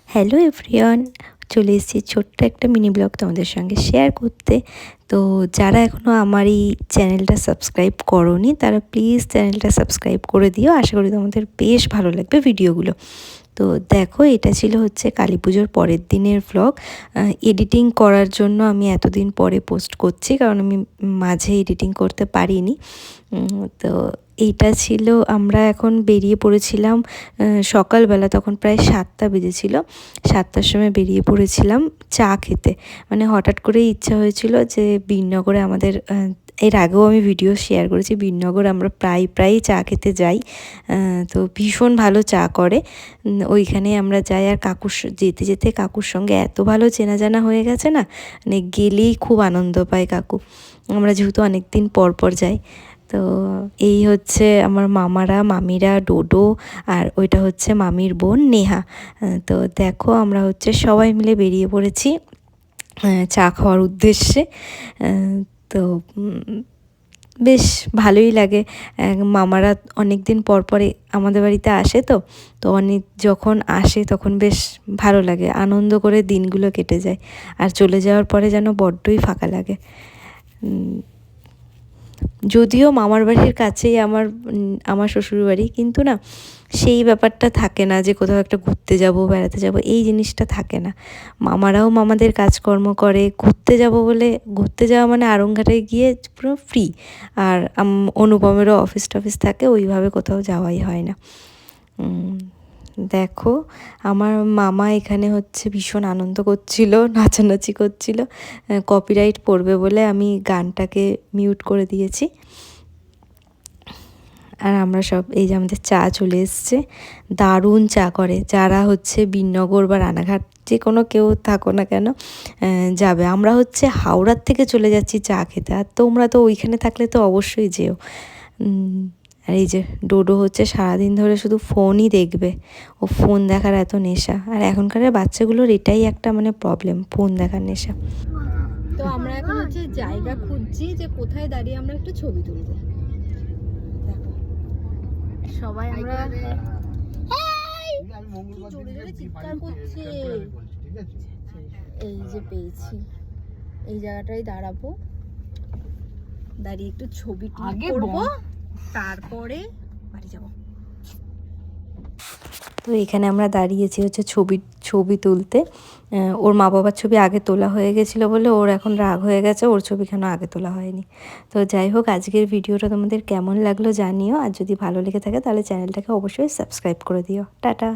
Hello everyone, চলে এসেছি ছোট্ট একটা মিনি ব্লগ তোমাদের সঙ্গে শেয়ার করতে। তো যারা এখনও আমার এই চ্যানেলটা সাবস্ক্রাইব করোনি তারা প্লিজ চ্যানেলটা সাবস্ক্রাইব করে দিও। আশা করি তোমাদের বেশ ভালো লাগবে ভিডিওগুলো। তো দেখো, এটা ছিল হচ্ছে কালী পুজোর পরের দিনের ভ্লগ। এডিটিং করার জন্য আমি এতদিন পরে পোস্ট করছি, কারণ আমি মাঝে এডিটিং করতে পারিনি। তো এইটা ছিল, আমরা এখন বেরিয়ে পড়েছিলাম সকালবেলা, তখন প্রায় 7টা বেজেছিল। 7টার সময় বেরিয়ে পড়েছিলাম চা খেতে। মানে হঠাৎ করেই ইচ্ছা হয়েছিল যে বীরনগরে আমাদের, এর আগেও আমি ভিডিও শেয়ার করেছি, বীরনগর আমরা প্রায় চা খেতে যাই। তো ভীষণ ভালো চা করে, ওইখানে আমরা যাই। আর কাকুর যেতে যেতে কাকুর সঙ্গে এত ভালো চেনা জানা হয়ে গেছে না, মানে গেলেই খুব আনন্দ পায় কাকু। আমরা যেহেতু অনেক দিন পর যাই। তো এই হচ্ছে আমার মামারা, মামিরা, ডোডো, আর ওইটা হচ্ছে মামির বোন নেহা। তো দেখো, আমরা হচ্ছে সবাই মিলে বেরিয়ে পড়েছি চা খাওয়ার উদ্দেশ্যে। তো বেশ ভালোই লাগে। মামারা অনেক দিন পর পরে আমাদের বাড়িতে আসে, তো অনেক যখন আসে তখন বেশ ভালো লাগে, আনন্দ করে দিনগুলো কেটে যায়। আর চলে যাওয়ার পরে যেন বড্ডই ফাঁকা লাগে। যদিও মামার বাড়ির কাছেই আমার শ্বশুরবাড়ি, কিন্তু না সেই ব্যাপারটা থাকে না যে কোথাও একটা ঘুরতে যাব, বেড়াতে যাব, এই জিনিসটা থাকে না। মামারাও মামাদের কাজকর্ম করে, ঘুরতে যাব বলে ঘুরতে যাওয়া মানে আরংঘাটে গিয়ে পুরো ফ্রি। আর অনুপমেরও অফিস টফিস থাকে, ওইভাবে কোথাও যাওয়াই হয় না। দেখো, আমার মামা এখানে হচ্ছে ভীষণ আনন্দ করছিল, নাচানাচি করছিল। কপিরাইট পড়বে বলে আমি গানটাকে মিউট করে দিয়েছি। আর আমরা সব, এই যে আমাদের চা চলে এসছে, দারুণ চা করে। যারা হচ্ছে বীরনগর বা রানাঘাট যে কোনো কেউ থাকো না কেন যাবে। আমরা হচ্ছে হাওড়ার থেকে চলে যাচ্ছি চা খেতে, আর তোমরা তো ওইখানে থাকলে তো অবশ্যই যেও। আর এই যে ডোডো হচ্ছে সারাদিন ধরে শুধু ফোনই দেখবে, ও ফোন দেখার এত নেশা। আর এখনকার বাচ্চাগুলোর এটাই একটা মানে প্রবলেম, ফোন দেখার নেশা। তো আমরা এখন হচ্ছে জায়গা খুঁজছি যে কোথায় দাঁড়িয়ে আমরা একটু ছবি তুলবো। দেখো সবাই আমরা জোরে জোরে চিৎকার করছে। এই যে পেয়েছি, এই জায়গাটাই দাঁড়াবো, দাঁড়িয়ে একটু ছবি করবো, তারপরে বাড়ি যাবো। তো এখানে আমরা দাঁড়িয়েছি হচ্ছে ছবি তুলতে। ওর মা বাবার ছবি আগে তোলা হয়ে গেছিলো বলে ওর এখন রাগ হয়ে গেছে, ওর ছবি কেন আগে তোলা হয়নি। তো যাই হোক, আজকের ভিডিওটা তোমাদের কেমন লাগলো জানিও, আর যদি ভালো লেগে থাকে তাহলে চ্যানেলটাকে অবশ্যই সাবস্ক্রাইব করে দিও। টাটা।